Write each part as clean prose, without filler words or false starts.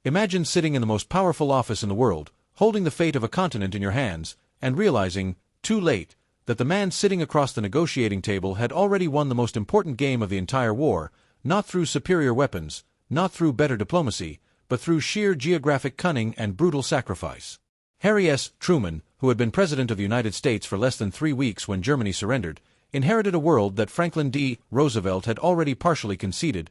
Imagine sitting in the most powerful office in the world, holding the fate of a continent in your hands, and realizing, too late, that the man sitting across the negotiating table had already won the most important game of the entire war, not through superior weapons, not through better diplomacy, but through sheer geographic cunning and brutal sacrifice. Harry Truman, who had been President of the United States for less than 3 weeks when Germany surrendered, inherited a world that Franklin D. Roosevelt had already partially conceded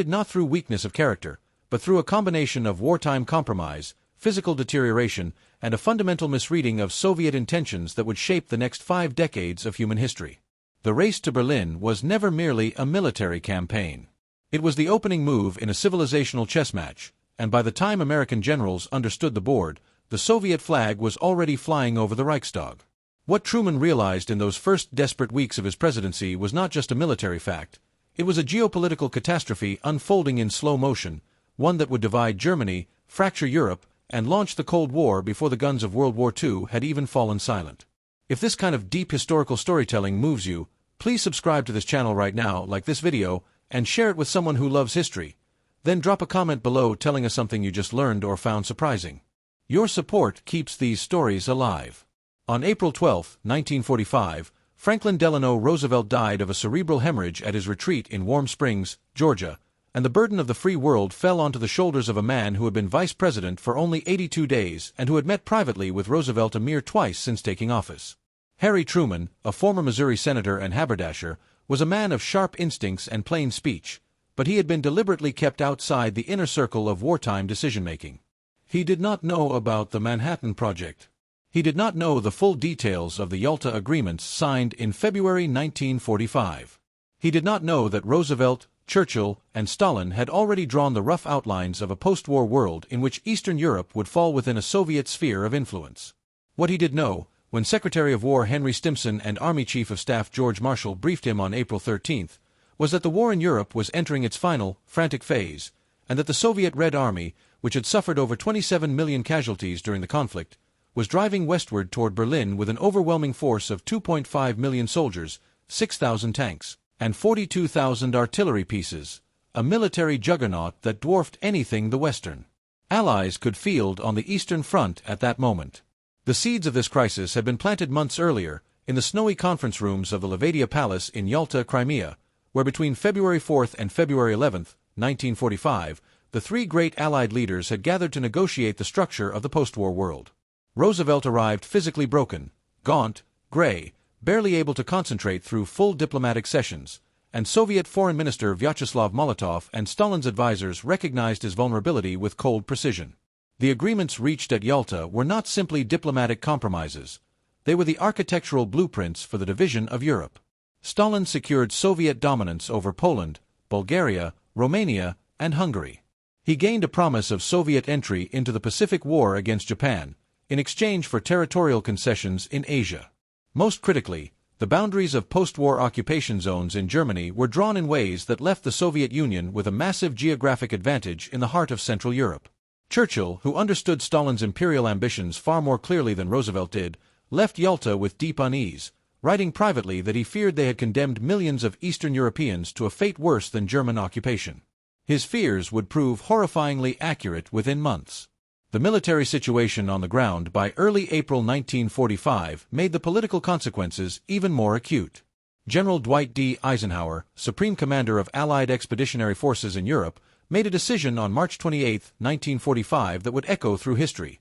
not through weakness of character, but through a combination of wartime compromise, physical deterioration, and a fundamental misreading of Soviet intentions that would shape the next 5 decades of human history. The race to Berlin was never merely a military campaign. It was the opening move in a civilizational chess match, and by the time American generals understood the board, the Soviet flag was already flying over the Reichstag. What Truman realized in those first desperate weeks of his presidency was not just a military fact. It was a geopolitical catastrophe unfolding in slow motion, one that would divide Germany, fracture Europe, and launch the Cold War before the guns of World War II had even fallen silent. If this kind of deep historical storytelling moves you, please subscribe to this channel right now, like this video, and share it with someone who loves history. Then drop a comment below telling us something you just learned or found surprising. Your support keeps these stories alive. On April 12, 1945, Franklin Delano Roosevelt died of a cerebral hemorrhage at his retreat in Warm Springs, Georgia, and the burden of the free world fell onto the shoulders of a man who had been vice president for only 82 days and who had met privately with Roosevelt a mere twice since taking office. Harry Truman, a former Missouri senator and haberdasher, was a man of sharp instincts and plain speech, but he had been deliberately kept outside the inner circle of wartime decision-making. He did not know about the Manhattan Project. He did not know the full details of the Yalta agreements signed in February 1945. He did not know that Roosevelt, Churchill, and Stalin had already drawn the rough outlines of a post-war world in which Eastern Europe would fall within a Soviet sphere of influence. What he did know, when Secretary of War Henry Stimson and Army Chief of Staff George Marshall briefed him on April 13, was that the war in Europe was entering its final, frantic phase, and that the Soviet Red Army, which had suffered over 27 million casualties during the conflict, was driving westward toward Berlin with an overwhelming force of 2.5 million soldiers, 6,000 tanks, and 42,000 artillery pieces, a military juggernaut that dwarfed anything the Western Allies could field on the Eastern Front at that moment. The seeds of this crisis had been planted months earlier, in the snowy conference rooms of the Levadia Palace in Yalta, Crimea, where between February 4 and February 11, 1945, the 3 great Allied leaders had gathered to negotiate the structure of the post-war world. Roosevelt arrived physically broken, gaunt, gray, barely able to concentrate through full diplomatic sessions, and Soviet Foreign Minister Vyacheslav Molotov and Stalin's advisors recognized his vulnerability with cold precision. The agreements reached at Yalta were not simply diplomatic compromises. They were the architectural blueprints for the division of Europe. Stalin secured Soviet dominance over Poland, Bulgaria, Romania, and Hungary. He gained a promise of Soviet entry into the Pacific War against Japan, in exchange for territorial concessions in Asia. Most critically, the boundaries of post-war occupation zones in Germany were drawn in ways that left the Soviet Union with a massive geographic advantage in the heart of Central Europe. Churchill, who understood Stalin's imperial ambitions far more clearly than Roosevelt did, left Yalta with deep unease, writing privately that he feared they had condemned millions of Eastern Europeans to a fate worse than German occupation. His fears would prove horrifyingly accurate within months. The military situation on the ground by early April 1945 made the political consequences even more acute. General Dwight D. Eisenhower, Supreme Commander of Allied Expeditionary Forces in Europe, made a decision on March 28, 1945 that would echo through history.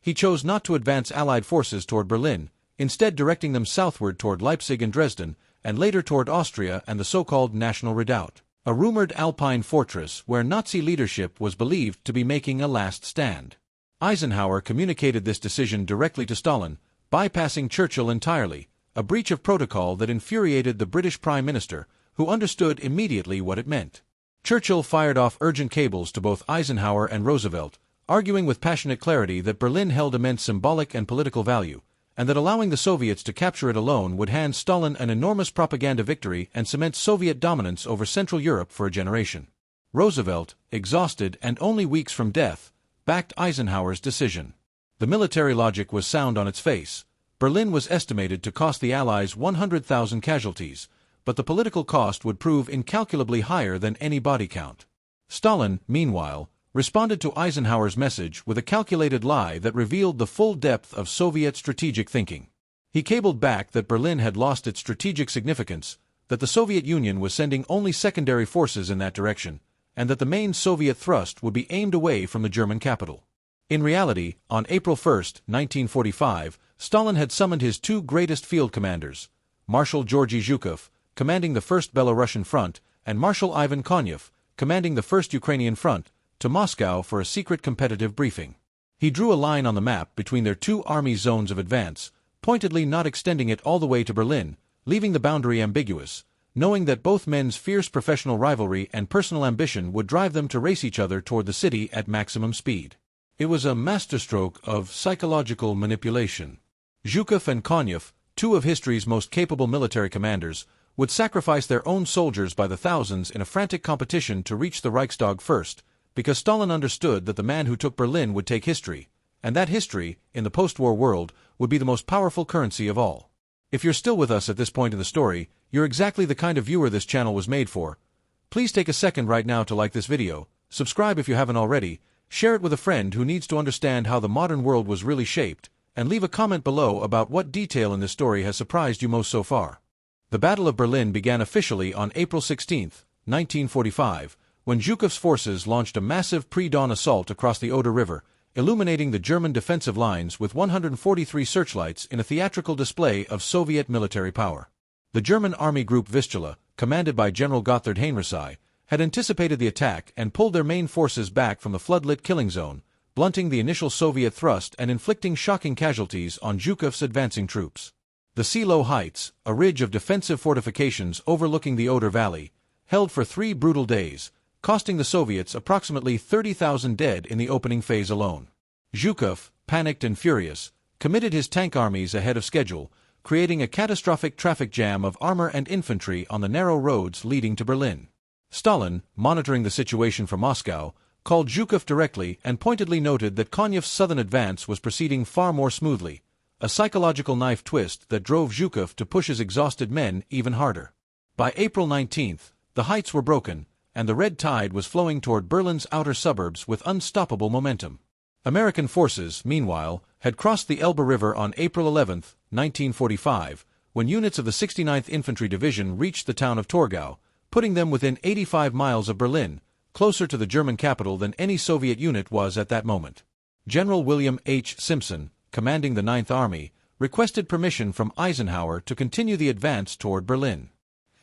He chose not to advance Allied forces toward Berlin, instead directing them southward toward Leipzig and Dresden, and later toward Austria and the so-called National Redoubt, a rumored Alpine fortress where Nazi leadership was believed to be making a last stand. Eisenhower communicated this decision directly to Stalin, bypassing Churchill entirely, a breach of protocol that infuriated the British Prime Minister, who understood immediately what it meant. Churchill fired off urgent cables to both Eisenhower and Roosevelt, arguing with passionate clarity that Berlin held immense symbolic and political value, and that allowing the Soviets to capture it alone would hand Stalin an enormous propaganda victory and cement Soviet dominance over Central Europe for a generation. Roosevelt, exhausted and only weeks from death, backed Eisenhower's decision. The military logic was sound on its face. Berlin was estimated to cost the Allies 100,000 casualties, but the political cost would prove incalculably higher than any body count. Stalin, meanwhile, responded to Eisenhower's message with a calculated lie that revealed the full depth of Soviet strategic thinking. He cabled back that Berlin had lost its strategic significance, that the Soviet Union was sending only secondary forces in that direction, and that the main Soviet thrust would be aimed away from the German capital. In reality, on April 1, 1945, Stalin had summoned his two greatest field commanders, Marshal Georgy Zhukov, commanding the 1st Belarusian Front, and Marshal Ivan Konyev, commanding the 1st Ukrainian Front, to Moscow for a secret competitive briefing. He drew a line on the map between their two army zones of advance, pointedly not extending it all the way to Berlin, leaving the boundary ambiguous, knowing that both men's fierce professional rivalry and personal ambition would drive them to race each other toward the city at maximum speed. It was a masterstroke of psychological manipulation. Zhukov and Konyev, two of history's most capable military commanders, would sacrifice their own soldiers by the thousands in a frantic competition to reach the Reichstag first, because Stalin understood that the man who took Berlin would take history, and that history, in the post-war world, would be the most powerful currency of all. If you're still with us at this point in the story, you're exactly the kind of viewer this channel was made for. Please take a second right now to like this video, subscribe if you haven't already, share it with a friend who needs to understand how the modern world was really shaped, and leave a comment below about what detail in this story has surprised you most so far. The Battle of Berlin began officially on April 16, 1945, when Zhukov's forces launched a massive pre-dawn assault across the Oder River, illuminating the German defensive lines with 143 searchlights in a theatrical display of Soviet military power. The German Army Group Vistula, commanded by General Gotthard Heinrichsei, had anticipated the attack and pulled their main forces back from the floodlit killing zone, blunting the initial Soviet thrust and inflicting shocking casualties on Zhukov's advancing troops. The Silo Heights, a ridge of defensive fortifications overlooking the Oder Valley, held for 3 brutal days, costing the Soviets approximately 30,000 dead in the opening phase alone. Zhukov, panicked and furious, committed his tank armies ahead of schedule, creating a catastrophic traffic jam of armor and infantry on the narrow roads leading to Berlin. Stalin, monitoring the situation from Moscow, called Zhukov directly and pointedly noted that Konyev's southern advance was proceeding far more smoothly, a psychological knife twist that drove Zhukov to push his exhausted men even harder. By April 19, the heights were broken, and the red tide was flowing toward Berlin's outer suburbs with unstoppable momentum. American forces, meanwhile, had crossed the Elbe River on April 11, 1945, when units of the 69th Infantry Division reached the town of Torgau, putting them within 85 miles of Berlin, closer to the German capital than any Soviet unit was at that moment. General William H. Simpson, commanding the 9th Army, requested permission from Eisenhower to continue the advance toward Berlin.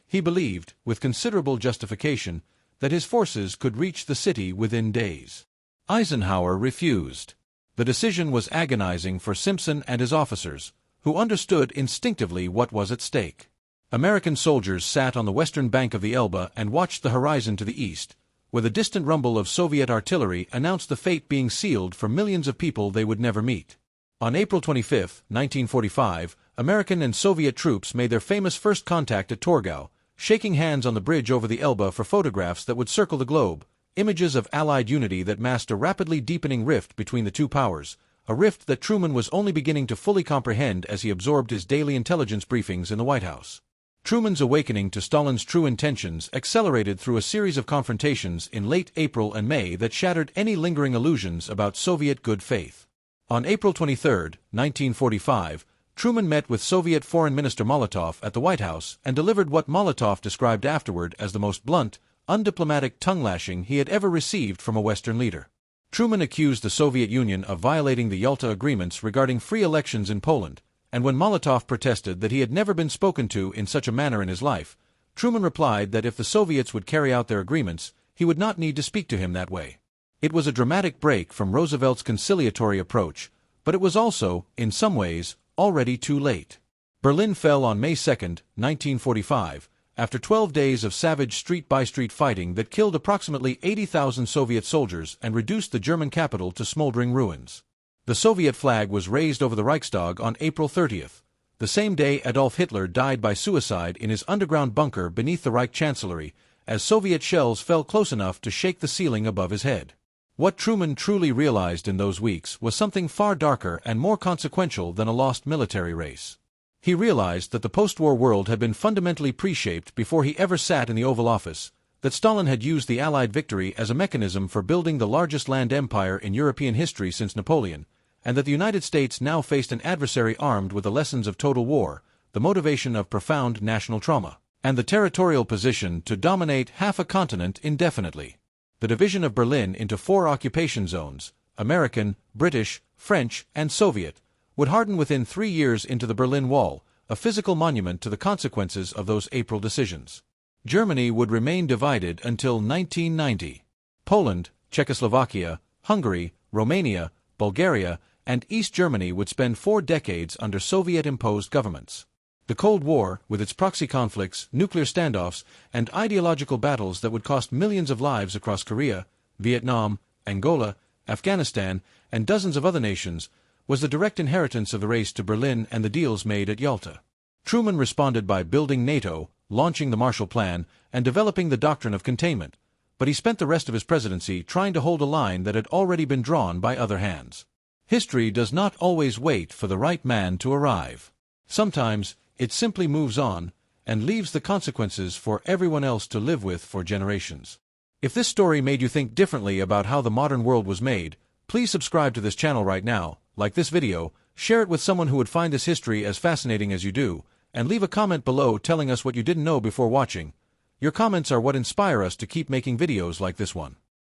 He believed, with considerable justification, that his forces could reach the city within days. Eisenhower refused. The decision was agonizing for Simpson and his officers, who understood instinctively what was at stake. American soldiers sat on the western bank of the Elbe and watched the horizon to the east, where the distant rumble of Soviet artillery announced the fate being sealed for millions of people they would never meet. On April 25, 1945, American and Soviet troops made their famous first contact at Torgau, shaking hands on the bridge over the Elbe for photographs that would circle the globe, images of Allied unity that masked a rapidly deepening rift between the two powers, a rift that Truman was only beginning to fully comprehend as he absorbed his daily intelligence briefings in the White House. Truman's awakening to Stalin's true intentions accelerated through a series of confrontations in late April and May that shattered any lingering illusions about Soviet good faith. On April 23, 1945, Truman met with Soviet Foreign Minister Molotov at the White House and delivered what Molotov described afterward as the most blunt, undiplomatic tongue-lashing he had ever received from a Western leader. Truman accused the Soviet Union of violating the Yalta agreements regarding free elections in Poland, and when Molotov protested that he had never been spoken to in such a manner in his life, Truman replied that if the Soviets would carry out their agreements, he would not need to speak to him that way. It was a dramatic break from Roosevelt's conciliatory approach, but it was also, in some ways, already too late. Berlin fell on May 2, 1945, after 12 days of savage street-by-street fighting that killed approximately 80,000 Soviet soldiers and reduced the German capital to smoldering ruins. The Soviet flag was raised over the Reichstag on April 30th, the same day Adolf Hitler died by suicide in his underground bunker beneath the Reich Chancellery, as Soviet shells fell close enough to shake the ceiling above his head. What Truman truly realized in those weeks was something far darker and more consequential than a lost military race. He realized that the post-war world had been fundamentally pre-shaped before he ever sat in the Oval Office, that Stalin had used the Allied victory as a mechanism for building the largest land empire in European history since Napoleon, and that the United States now faced an adversary armed with the lessons of total war, the motivation of profound national trauma, and the territorial position to dominate half a continent indefinitely. The division of Berlin into 4 occupation zones, American, British, French, and Soviet, would harden within 3 years into the Berlin Wall, a physical monument to the consequences of those April decisions. Germany would remain divided until 1990. Poland, Czechoslovakia, Hungary, Romania, Bulgaria, and East Germany would spend 4 decades under Soviet-imposed governments. The Cold War, with its proxy conflicts, nuclear standoffs, and ideological battles that would cost millions of lives across Korea, Vietnam, Angola, Afghanistan, and dozens of other nations, was the direct inheritance of the race to Berlin and the deals made at Yalta. Truman responded by building NATO, launching the Marshall Plan, and developing the doctrine of containment, but he spent the rest of his presidency trying to hold a line that had already been drawn by other hands. History does not always wait for the right man to arrive. Sometimes, it simply moves on, and leaves the consequences for everyone else to live with for generations. If this story made you think differently about how the modern world was made, please subscribe to this channel right now, like this video, share it with someone who would find this history as fascinating as you do, and leave a comment below telling us what you didn't know before watching. Your comments are what inspire us to keep making videos like this one.